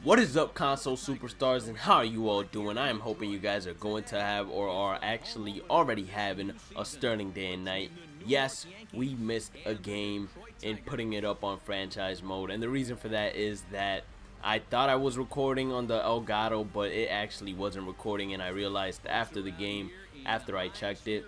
What is up, console superstars, and how are you all doing? I am hoping you guys are going to have or are actually already having a sterling day and night. Yes, we missed a game in putting it up on franchise mode, and the reason for that is that I thought I was recording on the Elgato, but it actually wasn't recording, and I realized after the game, after I checked it.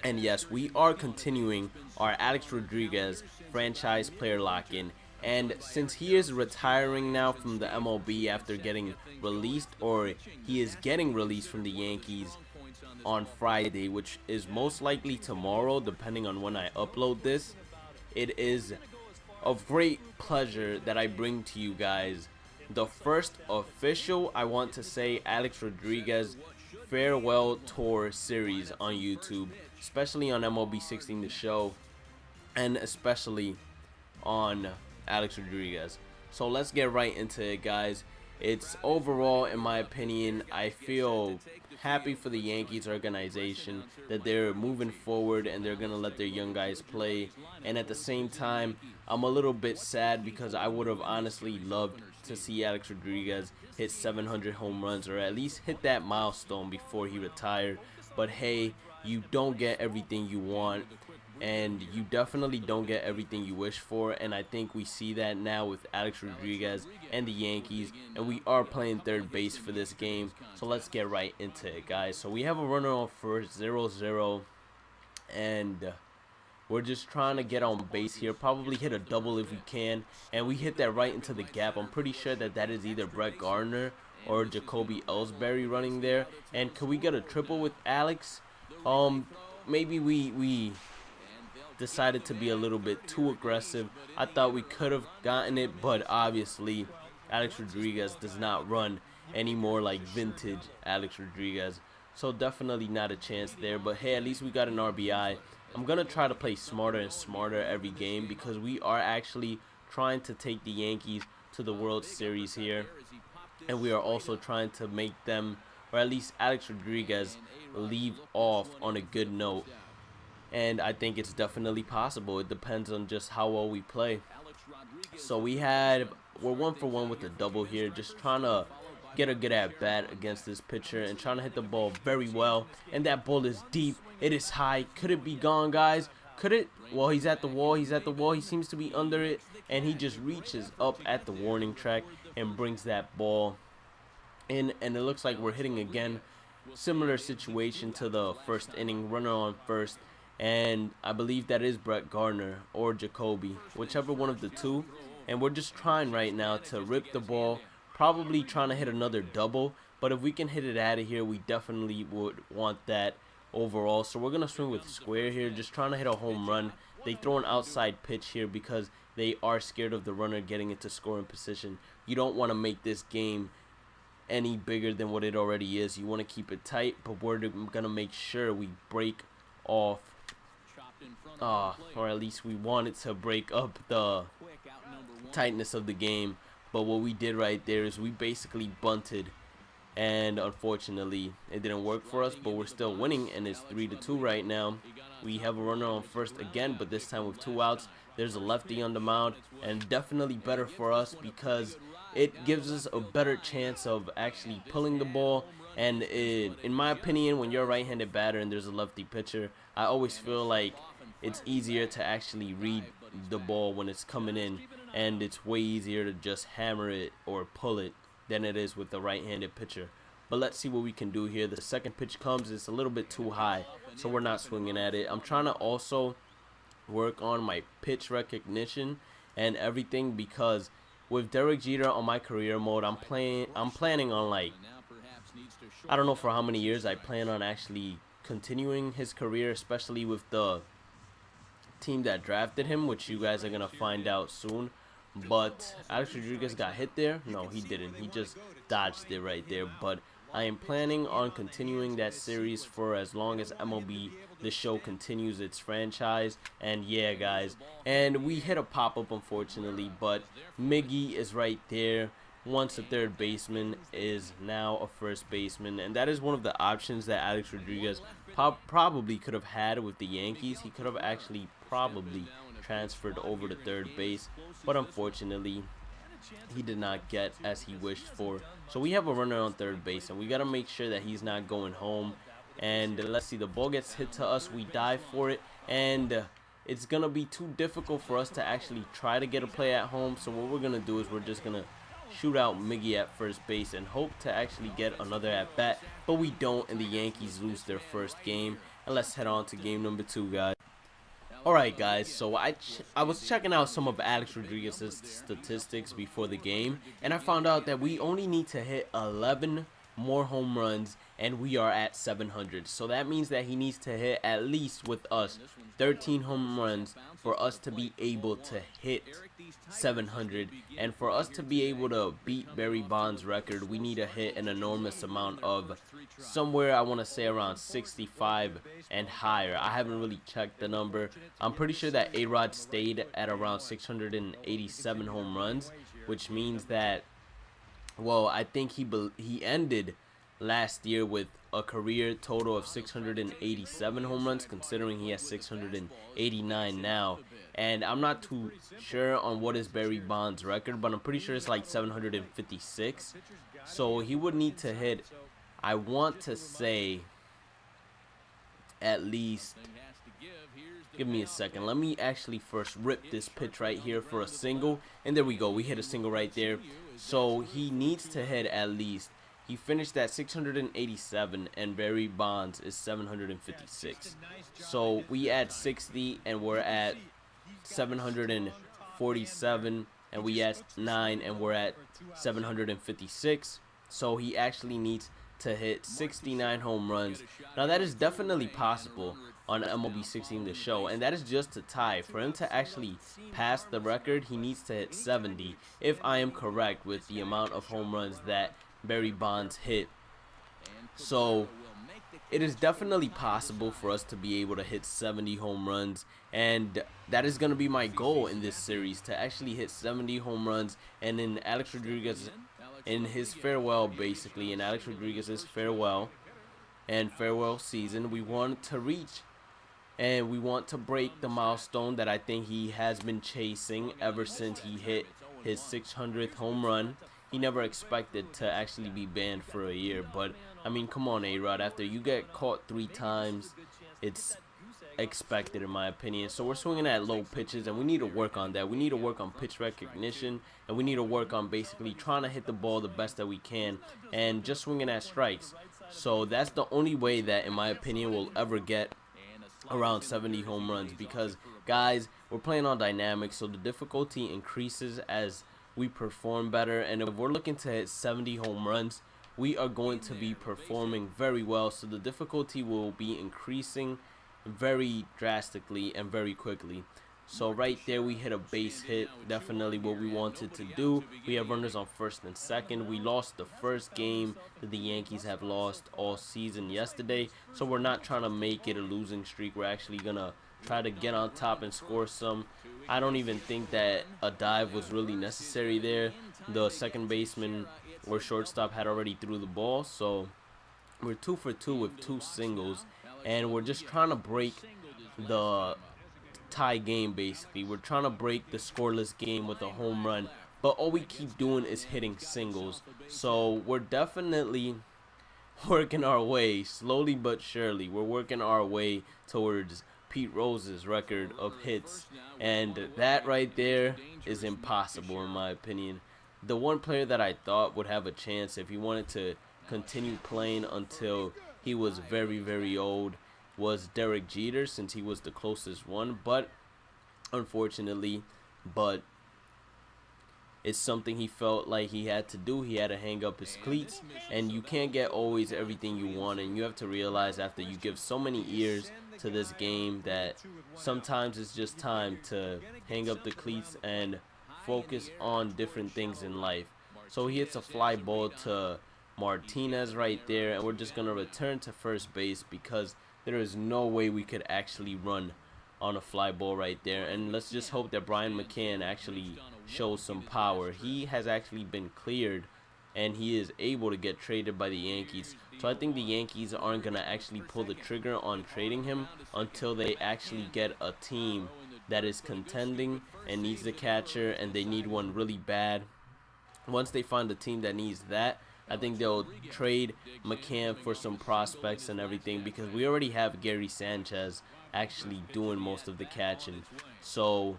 And yes, we are continuing our Alex Rodriguez franchise player lock-in. And since he is retiring now from the MLB after getting released, or he is getting released from the Yankees on Friday, which is most likely tomorrow, depending on when I upload this, it is of great pleasure that I bring to you guys the first official, I want to say, Alex Rodriguez farewell tour series on YouTube, especially on MLB 16 The Show, and especially on Alex Rodriguez. So let's get right into it, guys. It's overall, in my opinion, I feel happy for the Yankees organization that they're moving forward and they're going to let their young guys play. And at the same time, I'm a little bit sad because I would have honestly loved to see Alex Rodriguez hit 700 home runs, or at least hit that milestone before he retired. But hey, you don't get everything you want, and you definitely don't get everything you wish for, and I think we see that now with Alex Rodriguez and the Yankees, and we are playing third base for this game. So let's get right into it, guys. So we have a runner on first, 0-0, and we're just trying to get on base here, probably hit a double if we can, and we hit that right into the gap. I'm pretty sure that that is either Brett Gardner or Jacoby Ellsbury running there. And could we get a triple with Alex? Maybe we decided to be a little bit too aggressive. I thought we could have gotten it, but obviously Alex Rodriguez does not run anymore like vintage Alex Rodriguez, so definitely not a chance there. But hey, at least we got an RBI. I'm gonna try to play smarter and smarter every game because we are actually trying to take the Yankees to the World Series here, and we are also trying to make them, or at least Alex Rodriguez, leave off on a good note. And I think it's definitely possible. It depends on just how well we play. So we're 1-for-1 with a double here, just trying to get a good at bat against this pitcher and trying to hit the ball very well. And that ball is deep. It is high. Could it be gone, guys? Could it? Well, he's at the wall. He's at the wall. He seems to be under it, and he just reaches up at the warning track and brings that ball in. And it looks like we're hitting again. Similar situation to the first inning. Runner on first. And I believe that is Brett Gardner or Jacoby, whichever one of the two. And we're just trying right now to rip the ball, probably trying to hit another double. But if we can hit it out of here, we definitely would want that overall. So we're going to swing with square here, just trying to hit a home run. They throw an outside pitch here because they are scared of the runner getting into scoring position. You don't want to make this game any bigger than what it already is. You want to keep it tight, but we're going to make sure we break off, or at least we wanted to break up the tightness of the game. But what we did right there is we basically bunted, and unfortunately it didn't work for us, but we're still winning, and it's 3-2 right now. We have a runner on first again, but this time with 2 outs. There's a lefty on the mound, and definitely better for us because it gives us a better chance of actually pulling the ball. And in my opinion, when you're a right-handed batter and there's a lefty pitcher, I always feel like it's easier to actually read the ball when it's coming in, and it's way easier to just hammer it or pull it than it is with the right-handed pitcher. But let's see what we can do here. The second pitch comes. It's a little bit too high, so we're not swinging at it. I'm trying to also work on my pitch recognition and everything because with Derek Jeter on my career mode, I'm planning on, like, I don't know for how many years I plan on actually continuing his career, especially with the team that drafted him, which you guys are going to find out soon. But Alex Rodriguez got hit there. No, he didn't. He just dodged it right there. But I am planning on continuing that series for as long as MLB The Show continues its franchise. And yeah, guys, and we hit a pop-up, unfortunately, but Miggy is right there. Once a third baseman is now a first baseman, and that is one of the options that Alex Rodriguez probably could have had with the Yankees. He could have actually probably transferred over to third base, but unfortunately he did not get as he wished for. So we have a runner on third base, and we got to make sure that he's not going home. And let's see, the ball gets hit to us, we dive for it, and it's going to be too difficult for us to actually try to get a play at home. So what we're going to do is we're just going to shoot out Miggy at first base and hope to actually get another at bat, but we don't, and the Yankees lose their first game. And let's head on to game number 2, guys. Alright guys, so I was checking out some of Alex Rodriguez's statistics before the game, and I found out that we only need to hit 11 more home runs and we are at 700. So that means that he needs to hit, at least with us, 13 home runs for us to be able to hit 700. And for us to be able to beat Barry Bonds' record, we need to hit an enormous amount of somewhere, I want to say around 65 and higher. I haven't really checked the number. I'm pretty sure that A-Rod stayed at around 687 home runs, which means that, well, I think he ended last year with a career total of 687 home runs, considering he has 689 now. And I'm not too sure on what is Barry Bonds' record, but I'm pretty sure it's like 756. So he would need to hit, I want to say, at least, give me a second. Let me actually first rip this pitch right here for a single. And there we go. We hit a single right there. So he needs to hit at least. He finished at 687 and Barry Bonds is 756. So we add 60 and we're at 747, and we add 9 and we're at 756. So he actually needs to hit 69 home runs. Now that is definitely possible on MLB 16 The Show, and that is just to tie. For him to actually pass the record, he needs to hit 70, if I am correct with the amount of home runs that Barry Bonds hit. So it is definitely possible for us to be able to hit 70 home runs, and that is going to be my goal in this series, to actually hit 70 home runs. And in Alex Rodriguez, in his farewell, basically in Alex Rodriguez's farewell and farewell season, we want to reach and we want to break the milestone that I think he has been chasing ever since he hit his 600th home run. He never expected to actually be banned for a year, but I mean, come on, A-Rod, after you get caught 3 times, it's expected in my opinion. So we're swinging at low pitches, and we need to work on that. We need to work on pitch recognition, and we need to work on basically trying to hit the ball the best that we can and just swinging at strikes. So that's the only way that, in my opinion, we'll ever get around 70 home runs, because guys, we're playing on dynamics, so the difficulty increases as we perform better. And if we're looking to hit 70 home runs, we are going to be performing very well, so the difficulty will be increasing very drastically and very quickly. So right there, we hit a base hit, definitely what we wanted to do. We have runners on first and second. We lost the first game that the Yankees have lost all season yesterday, so we're not trying to make it a losing streak. We're actually gonna try to get on top and score some. I don't even think that a dive was really necessary there. The second baseman or shortstop had already threw the ball, so we're 2 for 2 with 2 singles, and we're just trying to break the tie game. Basically, we're trying to break the scoreless game with a home run, but all we keep doing is hitting singles. So we're definitely working our way, slowly but surely, we're working our way towards Pete Rose's record of hits, and that right there is impossible in my opinion. The one player that I thought would have a chance if he wanted to continue playing until he was very, very old was Derek Jeter, since he was the closest one, but unfortunately, it's something he felt like he had to do. He had to hang up his cleats, and you can't get always everything you want, and you have to realize after you give so many years to this game that sometimes it's just time to hang up the cleats and focus on different things in life. So he hits a fly ball to Martinez right there, and we're just going to return to first base because there is no way we could actually run on a fly ball right there. And let's just hope that Brian McCann actually shows some power. He has actually been cleared, and he is able to get traded by the Yankees. So I think the Yankees aren't going to actually pull the trigger on trading him until they actually get a team that is contending and needs a catcher, and they need one really bad. Once they find a team that needs that, I think they'll trade McCann for some prospects and everything, because we already have Gary Sanchez actually doing most of the catching. So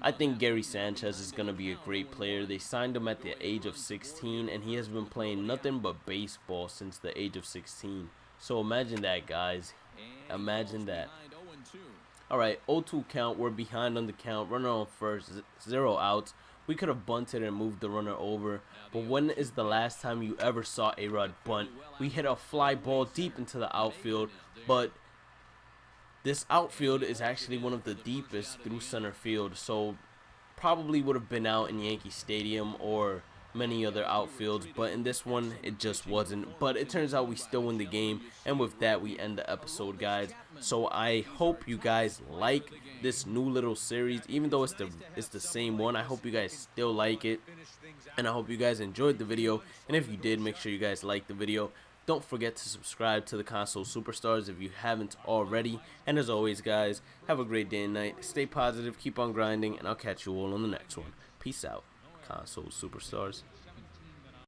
I think Gary Sanchez is going to be a great player. They signed him at the age of 16, and he has been playing nothing but baseball since the age of 16. So imagine that, guys. Imagine that. Alright, 0-2 count. We're behind on the count. Runner on first, 0 outs. We could have bunted and moved the runner over, but when is the last time you ever saw A-Rod bunt? We hit a fly ball deep into the outfield, but this outfield is actually one of the deepest through center field, so probably would have been out in Yankee Stadium or many other outfields, but in this one it just wasn't. But it turns out we still win the game, and with that we end the episode, guys. So I hope you guys like this new little series, even though it's the same one. I hope you guys still like it, and I hope you guys enjoyed the video. And if you did, make sure you guys like the video. Don't forget to subscribe to the Console Superstars if you haven't already. And as always, guys, have a great day and night. Stay positive, keep on grinding, and I'll catch you all on the next one. Peace out, Console Superstars.